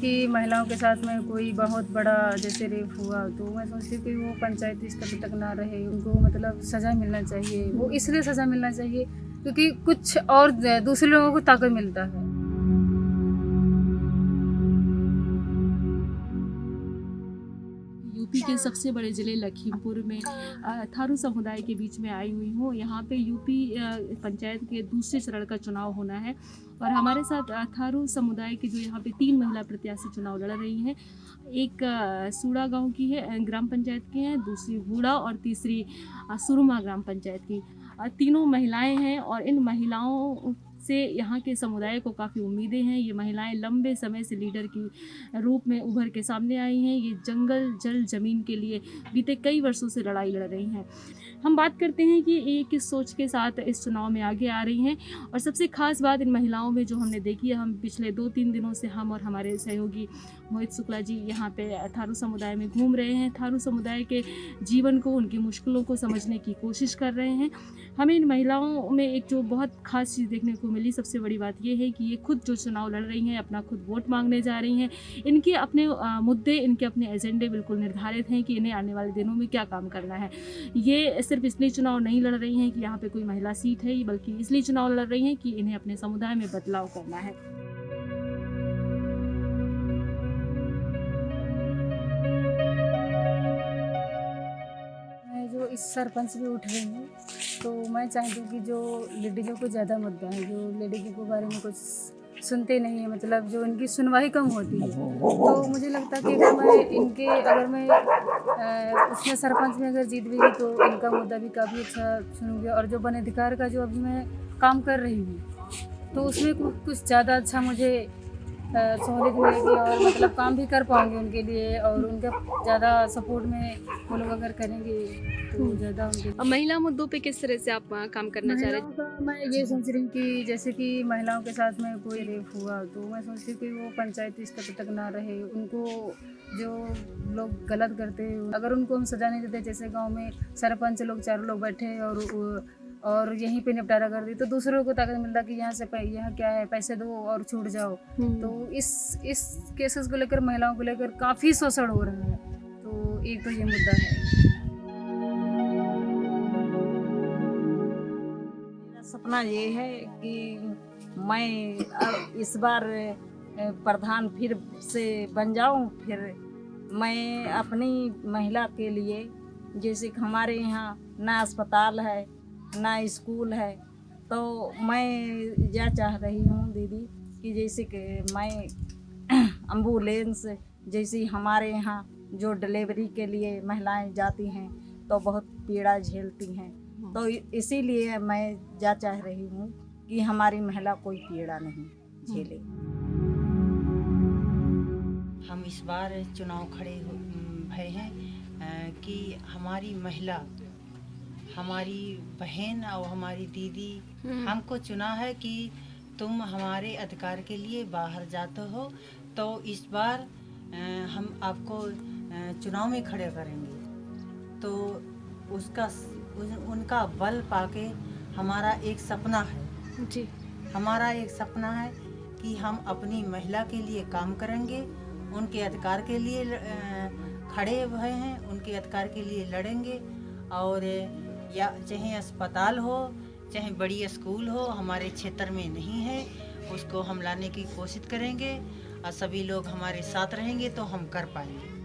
कि महिलाओं के साथ में कोई बहुत बड़ा जैसे रेप हुआ तो मैं सोचती हूँ कि वो पंचायती स्तर तक ना रहे, उनको मतलब सज़ा मिलना चाहिए। वो इसलिए सज़ा मिलना चाहिए क्योंकि कुछ और दूसरे लोगों को ताकत मिलता है। यूपी के सबसे बड़े ज़िले लखीमपुर में थारू समुदाय के बीच में आई हुई हूँ। यहाँ पे यूपी पंचायत के दूसरे चरण का चुनाव होना है और हमारे साथ थारू समुदाय की जो यहाँ पे 3 महिला प्रत्याशी चुनाव लड़ रही हैं। एक सूड़ा गांव की है, ग्राम पंचायत की हैं, दूसरी बूढ़ा और तीसरी सुरमा ग्राम पंचायत की। तीनों महिलाएं हैं और इन महिलाओं से यहाँ के समुदाय को काफ़ी उम्मीदें हैं। ये महिलाएं लंबे समय से लीडर की रूप में उभर के सामने आई हैं। ये जंगल जल ज़मीन के लिए बीते कई वर्षों से लड़ाई लड़ रही हैं। हम बात करते हैं कि ये किस सोच के साथ इस चुनाव में आगे आ रही हैं और सबसे ख़ास बात इन महिलाओं में जो हमने देखी है, हम पिछले 2-3 दिनों से हम और हमारे सहयोगी मोहित शुक्ला जी यहाँ पे थारू समुदाय में घूम रहे हैं। थारू समुदाय के जीवन को, उनकी मुश्किलों को समझने की कोशिश कर रहे हैं। हमें इन महिलाओं में एक जो बहुत ख़ास चीज़ देखने को मिली, सबसे बड़ी बात ये है कि ये खुद जो चुनाव लड़ रही हैं, अपना खुद वोट मांगने जा रही हैं। इनके अपने मुद्दे, इनके अपने एजेंडे बिल्कुल निर्धारित हैं कि इन्हें आने वाले दिनों में क्या काम करना है। ये सिर्फ इसलिए चुनाव नहीं लड़ रही हैं कि यहाँ पे कोई महिला सीट है, बल्कि इसलिए चुनाव लड़ रही हैं कि इन्हें अपने समुदाय में बदलाव करना है। मैं जो इस सरपंच भी उठ रही हूँ तो मैं चाहती हूँ कि जो लेडीज़ों को ज़्यादा मुद्दा है, जो लेडीज़ों के बारे में कुछ सुनते नहीं है, मतलब जो इनकी सुनवाई कम होती है, तो मुझे लगता है कि अगर मैं उसमें सरपंच में अगर जीत भी गई तो इनका मुद्दा भी काफ़ी अच्छा सुनूंगी और जो वन अधिकार का जो अभी मैं काम कर रही हूँ तो उसमें कुछ ज़्यादा अच्छा मुझे सहूलियत मिलेगी और मतलब काम भी कर पाऊँगी उनके लिए और उनका ज़्यादा सपोर्ट में वो लोग अगर करेंगे तो ज़्यादा उनके और महिला मुद्दों पे किस तरह से आप काम करना चाह रहे महिलाओं का मैं ये सोच रही हूँ कि जैसे कि महिलाओं के साथ में कोई रेप हुआ तो मैं सोचती हूँ कि वो पंचायती स्तर तक ना रहे, उनको जो लोग गलत करते हैं अगर उनको हम सज़ा नहीं देते, जैसे गांव में सरपंच लोग 4 लोग बैठे और यहीं पे निपटारा कर दी तो दूसरों को ताकत मिलता कि यहाँ क्या है, पैसे दो और छूट जाओ। तो इस केसेस को लेकर, महिलाओं को लेकर काफ़ी शोषण हो रहा है, तो एक तो ये मुद्दा है। मेरा सपना ये है कि मैं इस बार प्रधान फिर से बन जाऊं। फिर मैं अपनी महिला के लिए, जैसे कि हमारे यहाँ ना अस्पताल है ना स्कूल है, तो मैं यह चाह रही हूँ दीदी कि जैसे कि मैं एम्बुलेंस, जैसे हमारे यहाँ जो डिलीवरी के लिए महिलाएं जाती हैं तो बहुत पीड़ा झेलती हैं, तो इसीलिए मैं जा चाह रही हूँ कि हमारी महिला कोई पीड़ा नहीं झेले। हम इस बार चुनाव खड़े भए हैं कि हमारी महिला, हमारी बहन और हमारी दीदी हमको चुना है कि तुम हमारे अधिकार के लिए बाहर जाते हो, तो इस बार हम आपको चुनाव में खड़े करेंगे। तो उनका बल पाके हमारा एक सपना है जी। हमारा एक सपना है कि हम अपनी महिला के लिए काम करेंगे, उनके अधिकार के लिए खड़े हुए हैं, उनके अधिकार के लिए लड़ेंगे। और या चाहे अस्पताल हो, चाहे बड़ी स्कूल हो, हमारे क्षेत्र में नहीं है, उसको हम लाने की कोशिश करेंगे और सभी लोग हमारे साथ रहेंगे तो हम कर पाएंगे।